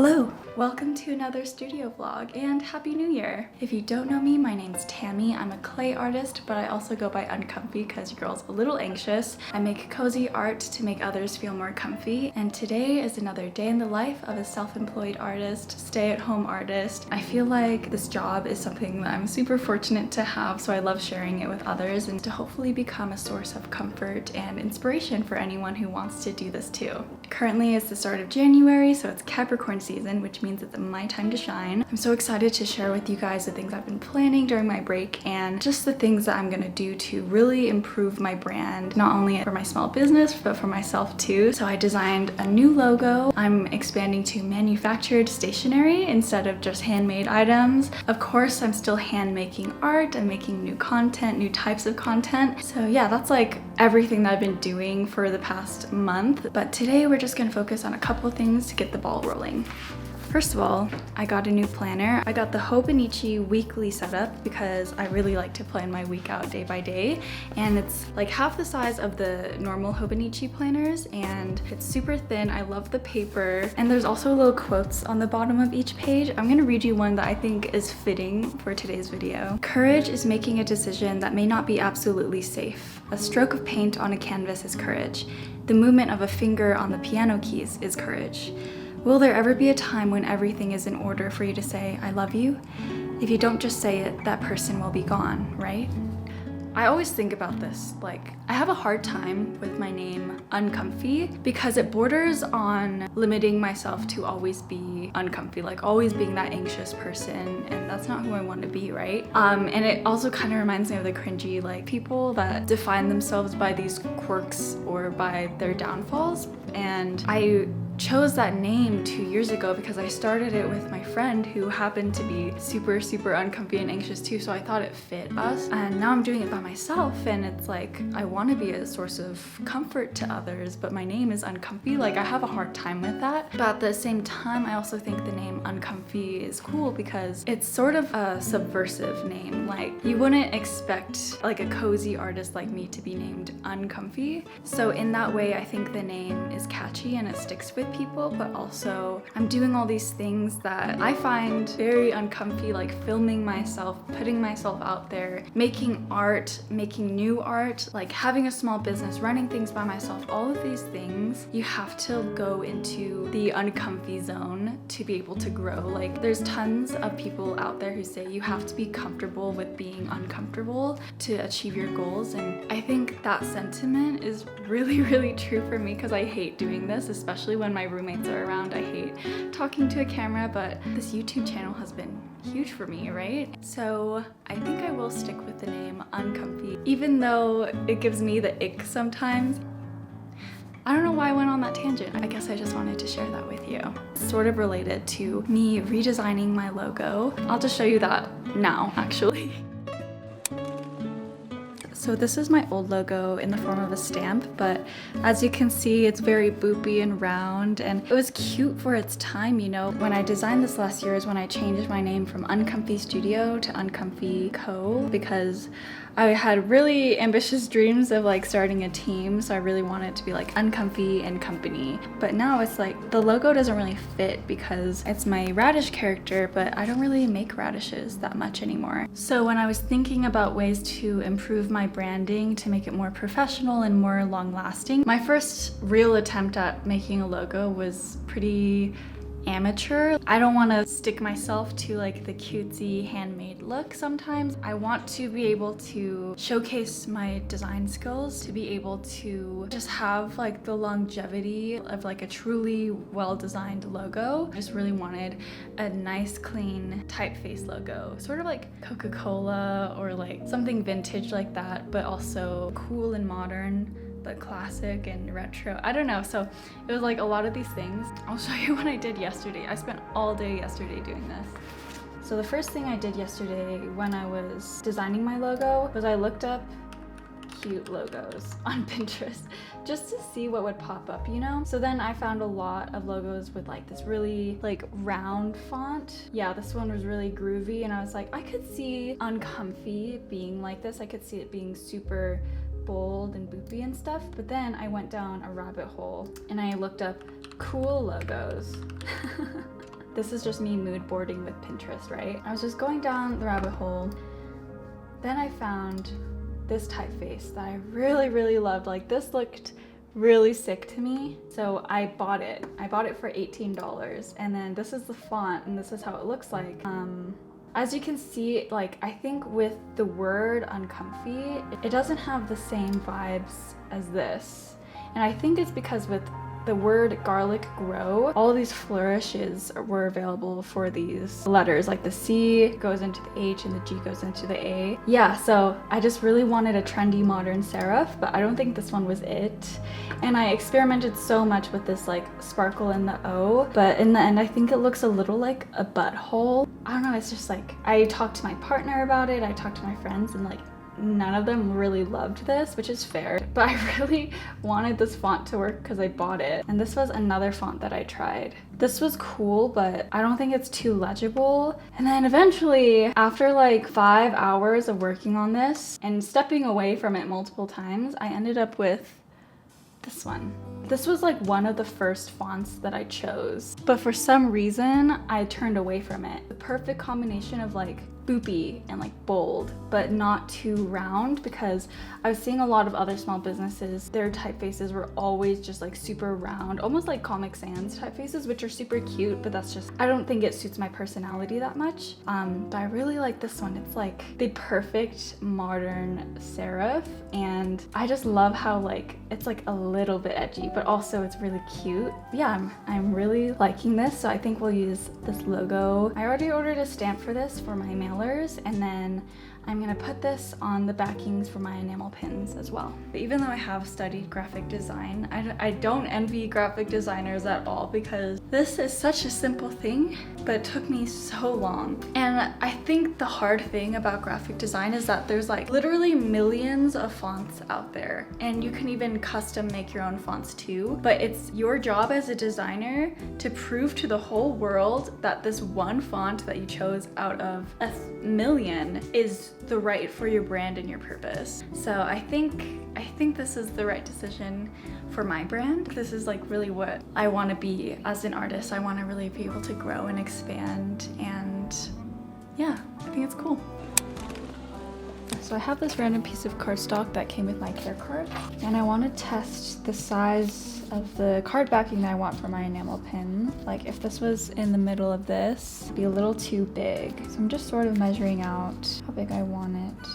Hello! Welcome to another studio vlog and Happy New Year! If you don't know me, my name's Tammy. I'm a clay artist, but I also go by Uncomfy because your girl's a little anxious. I make cozy art to make others feel more comfy, and today is another day in the life of a self-employed artist, stay-at-home artist. I feel like this job is something that I'm super fortunate to have, so I love sharing it with others and to hopefully become a source of comfort and inspiration for anyone who wants to do this too. Currently it's the start of January, so it's Capricorn season, which means it's my time to shine. I'm so excited to share with you guys the things I've been planning during my break and just the things that I'm gonna do to really improve my brand, not only for my small business, but for myself too. So I designed a new logo. I'm expanding to manufactured stationery instead of just handmade items. Of course, I'm still hand making art and making new content, new types of content. So yeah, that's like everything that I've been doing for the past month. But today we're just gonna focus on a couple of things to get the ball rolling. First of all, I got a new planner. I got the Hobonichi weekly setup because I really like to plan my week out day by day. And it's like half the size of the normal Hobonichi planners and it's super thin. I love the paper. And there's also little quotes on the bottom of each page. I'm gonna read you one that I think is fitting for today's video. Courage is making a decision that may not be absolutely safe. A stroke of paint on a canvas is courage. The movement of a finger on the piano keys is courage. Will there ever be a time when everything is in order for you to say, I love you? If you don't just say it, that person will be gone, right? I always think about this, like, I have a hard time with my name Uncomfy because it borders on limiting myself to always be uncomfy, like always being that anxious person, and that's not who I want to be, right? And it also kind of reminds me of the cringy, like, people that define themselves by these quirks or by their downfalls, and I chose that name 2 years ago because I started it with my friend who happened to be super uncomfy and anxious too, so I thought it fit us. And now I'm doing it by myself and it's like I want to be a source of comfort to others, but my name is Uncomfy. Like, I have a hard time with that, but at the same time I also think the name Uncomfy is cool because it's sort of a subversive name. Like, you wouldn't expect like a cozy artist like me to be named Uncomfy, so in that way I think the name is catchy and it sticks with people, but also I'm doing all these things that I find very uncomfy, like filming myself, putting myself out there, making art, making new art, like having a small business, running things by myself. All of these things, you have to go into the uncomfy zone to be able to grow. Like, there's tons of people out there who say you have to be comfortable with being uncomfortable to achieve your goals, and I think that sentiment is really true for me because I hate doing this, especially when my roommates are around. I hate talking to a camera, but this YouTube channel has been huge for me, right? So I think I will stick with the name Uncomfy, even though it gives me the ick sometimes. I don't know why I went on that tangent. I guess I just wanted to share that with you. It's sort of related to me redesigning my logo. I'll just show you that now, actually. So this is my old logo in the form of a stamp, but as you can see, it's very boopy and round, and it was cute for its time, you know. When I designed this last year is when I changed my name from Uncomfy Studio to Uncomfy Co. because I had really ambitious dreams of like starting a team, so I really wanted it to be like Uncomfy and Company. But now it's like the logo doesn't really fit because it's my radish character, but I don't really make radishes that much anymore. So when I was thinking about ways to improve my branding to make it more professional and more long-lasting, my first real attempt at making a logo was pretty amateur. I don't want to stick myself to like the cutesy handmade look sometimes. I want to be able to showcase my design skills, to be able to just have like the longevity of like a truly well-designed logo. I just really wanted a nice clean typeface logo, sort of like Coca-Cola or like something vintage like that, but also cool and modern, but classic and retro. I don't know, so it was like a lot of these things. I'll show you what I did yesterday. I spent all day yesterday doing this. So the first thing I did yesterday when I was designing my logo was I looked up cute logos on Pinterest just to see what would pop up, you know? So then I found a lot of logos with like this really like round font. Yeah, this one was really groovy and I was like, I could see Uncomfy being like this. I could see it being super bold and boopy and stuff, but then I went down a rabbit hole and I looked up cool logos. This is just me mood boarding with Pinterest, right? I was just going down the rabbit hole. Then I found this typeface that I really, really loved. Like, this looked really sick to me. So I bought it. I bought it for $18. And then this is the font and this is how it looks like. As you can see, like, I think with the word uncomfy, it doesn't have the same vibes as this. And I think it's because with the word garlic grow, all these flourishes were available for these letters. Like the C goes into the H and the G goes into the A. Yeah, so I just really wanted a trendy modern serif, but I don't think this one was it. And I experimented so much with this like sparkle in the O, but in the end I think it looks a little like a butthole. I don't know, it's just like, I talked to my partner about it, I talked to my friends, and like none of them really loved this, which is fair, but I really wanted this font to work because I bought it. And this was another font that I tried. This was cool, but I don't think it's too legible. And then eventually, after like 5 hours of working on this and stepping away from it multiple times, I ended up with this one. This was like one of the first fonts that I chose, but for some reason I turned away from it. The perfect combination of like boopy and like bold, but not too round, because I was seeing a lot of other small businesses, their typefaces were always just like super round, almost like Comic Sans typefaces, which are super cute, but that's just, I don't think it suits my personality that much. But I really like this one. It's like the perfect modern serif, and I just love how like it's like a little bit edgy, but also it's really cute. Yeah, I'm really liking this, so I think we'll use this logo. I already ordered a stamp for this for my mailers, and then I'm gonna put this on the backings for my enamel pins as well. But even though I have studied graphic design, I don't envy graphic designers at all, because this is such a simple thing, but it took me so long. And I think the hard thing about graphic design is that there's like literally millions of fonts out there, and you can even custom make your own fonts too, but it's your job as a designer to prove to the whole world that this one font that you chose out of a million is the right for your brand and your purpose. So I think this is the right decision for my brand. This is like really what I want to be as an artist. I want to really be able to grow and expand, and yeah, I think it's cool. So I have this random piece of cardstock that came with my care card, and I want to test the size of the card backing that I want for my enamel pin. Like if this was in the middle of this, it'd be a little too big. So I'm just sort of measuring out how big I want it.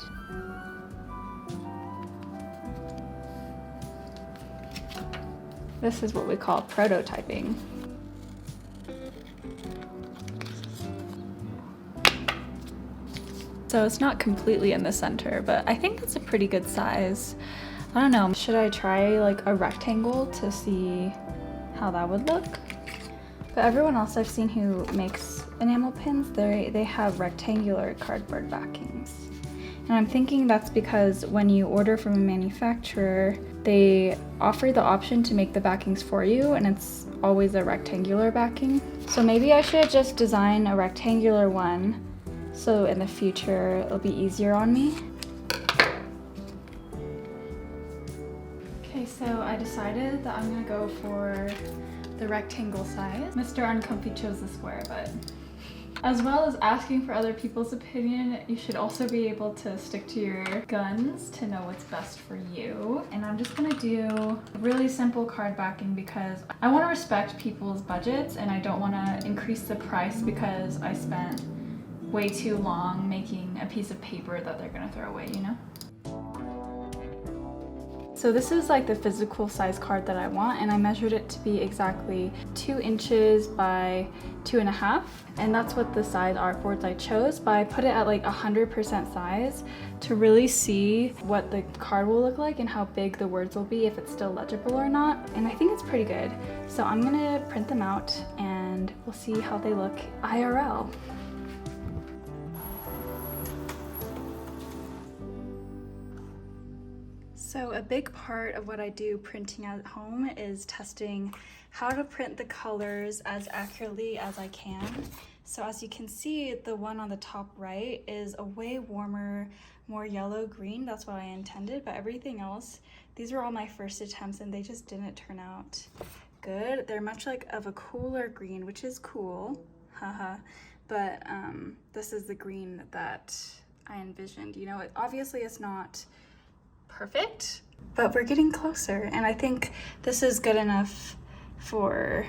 This is what we call prototyping. So it's not completely in the center, but I think that's a pretty good size. I don't know, should I try like a rectangle to see how that would look? But everyone else I've seen who makes enamel pins, they have rectangular cardboard backings. And I'm thinking that's because when you order from a manufacturer, they offer the option to make the backings for you, and it's always a rectangular backing. So maybe I should just design a rectangular one, so in the future it'll be easier on me. Okay, so I decided that I'm gonna go for the rectangle size. Mr. Uncomfy chose the square, but as well as asking for other people's opinion, you should also be able to stick to your guns to know what's best for you. And I'm just gonna do a really simple card backing because I want to respect people's budgets, and I don't want to increase the price because I spent way too long making a piece of paper that they're gonna throw away, you know? So this is like the physical size card that I want, and I measured it to be exactly 2 inches by 2.5, and that's what the size artboards I chose, but I put it at like 100% size to really see what the card will look like and how big the words will be, if it's still legible or not, and I think it's pretty good. So I'm gonna print them out and we'll see how they look IRL. So a big part of what I do printing at home is testing how to print the colors as accurately as I can. So as you can see, the one on the top right is a way warmer, more yellow-green. That's what I intended, but everything else, these were all my first attempts and they just didn't turn out good. They're much like of a cooler green, which is cool. haha. But this is the green that I envisioned. You know, obviously it's not perfect, but we're getting closer, and I think this is good enough for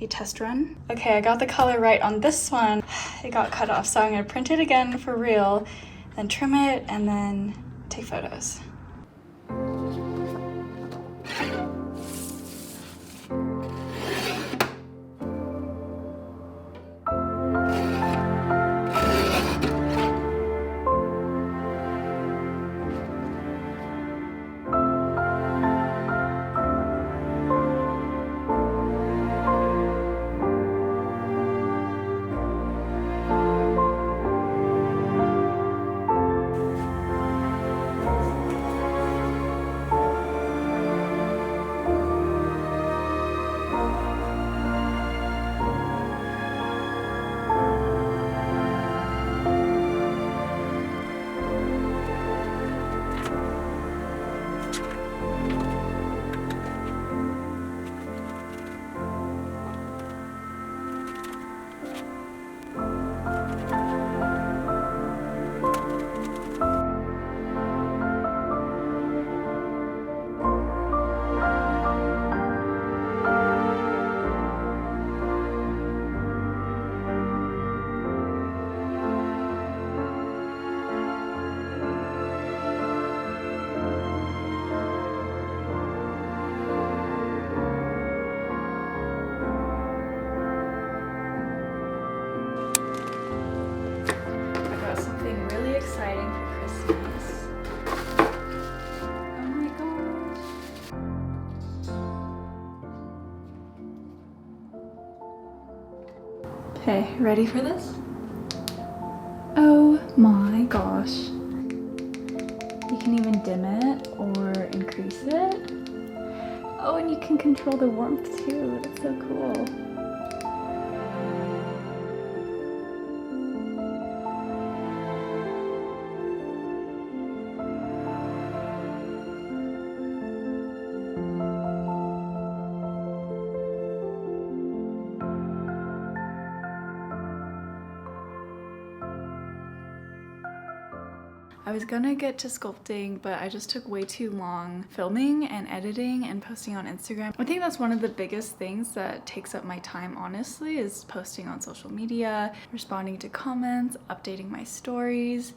a test run. Okay, I got the color right on this one. It got cut off, so I'm gonna print it again for real, then trim it, and then take photos. Exciting for Christmas. Oh my gosh. Okay, ready for this? Oh my gosh. You can even dim it or increase it. Oh, and you can control the warmth too. That's so cool. I was gonna get to sculpting, but I just took way too long filming and editing and posting on Instagram. I think that's one of the biggest things that takes up my time, honestly, is posting on social media, responding to comments, updating my stories,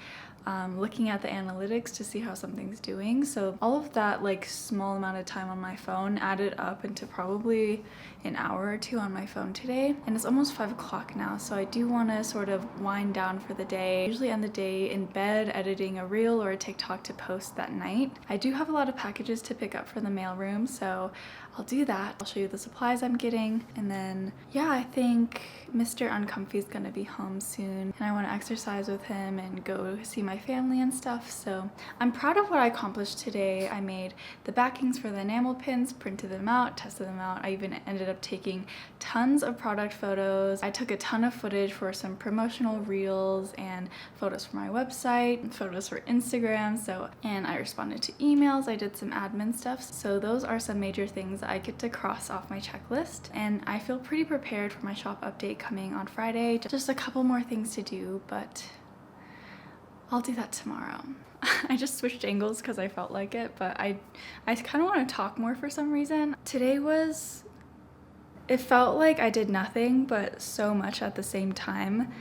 looking at the analytics to see how something's doing. So all of that like small amount of time on my phone added up into probably an hour or two on my phone today. And it's almost 5 o'clock now, so I do want to sort of wind down for the day. I usually end the day in bed editing a reel or a TikTok to post that night. I do have a lot of packages to pick up for the mailroom, so I'll do that. I'll show you the supplies I'm getting, and then yeah, I think Mr. Uncomfy is gonna be home soon, and I want to exercise with him and go see my family and stuff. So I'm proud of what I accomplished today. I made the backings for the enamel pins, printed them out, tested them out. I even ended up taking tons of product photos. I took a ton of footage for some promotional reels and photos for my website, photos for Instagram. And I responded to emails. I did some admin stuff. So those are some major things I get to cross off my checklist, and I feel pretty prepared for my shop update coming on Friday. Just a couple more things to do, but I'll do that tomorrow. I just switched angles because I felt like it, but I kind of want to talk more for some reason. Today it felt like I did nothing but so much at the same time.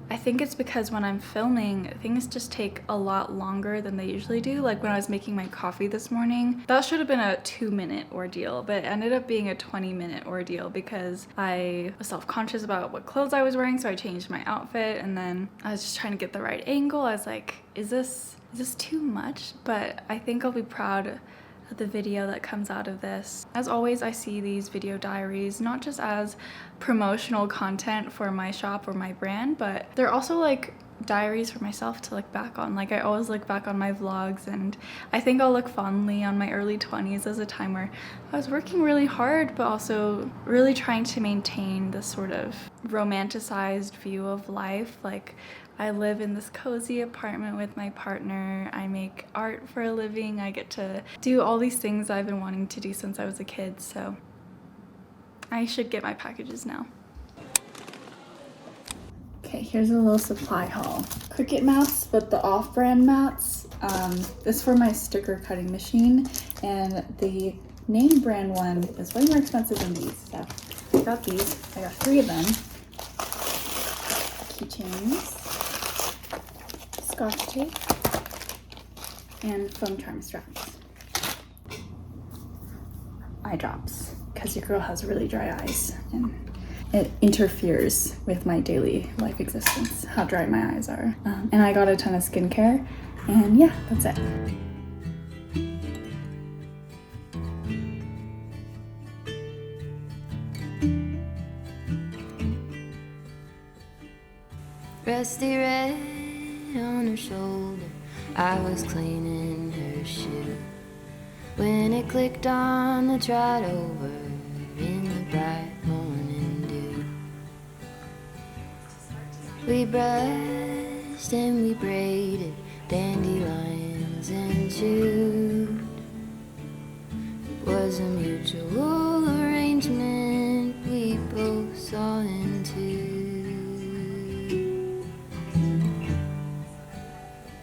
I think it's because when I'm filming, things just take a lot longer than they usually do. Like when I was making my coffee this morning, that should have been a 2-minute ordeal, but it ended up being a 20-minute ordeal because I was self-conscious about what clothes I was wearing, so I changed my outfit, and then I was just trying to get the right angle. I was like, is this too much? But I think I'll be proud of the video that comes out of this. As always, I see these video diaries not just as promotional content for my shop or my brand, but they're also like diaries for myself to look back on. Like I always look back on my vlogs, and I think I'll look fondly on my early 20s as a time where I was working really hard, but also really trying to maintain this sort of romanticized view of life. Like I live in this cozy apartment with my partner. I make art for a living. I get to do all these things I've been wanting to do since I was a kid, so I should get my packages now. Okay, here's a little supply haul. Cricut mats, but the off-brand mats. This is for my sticker cutting machine, and the name brand one is way more expensive than these. So I got these. I got 3 of them. Keychains, Scotch tape, and foam charm straps. Eye drops, because your girl has really dry eyes, and it interferes with my daily life existence, how dry my eyes are. And I got a ton of skincare, and yeah, that's it. Rusty red on her shoulder, I was cleaning her shoe when it clicked on the trot over in the bright morning dew. We brushed and we braided dandelions and chewed. It was a mutual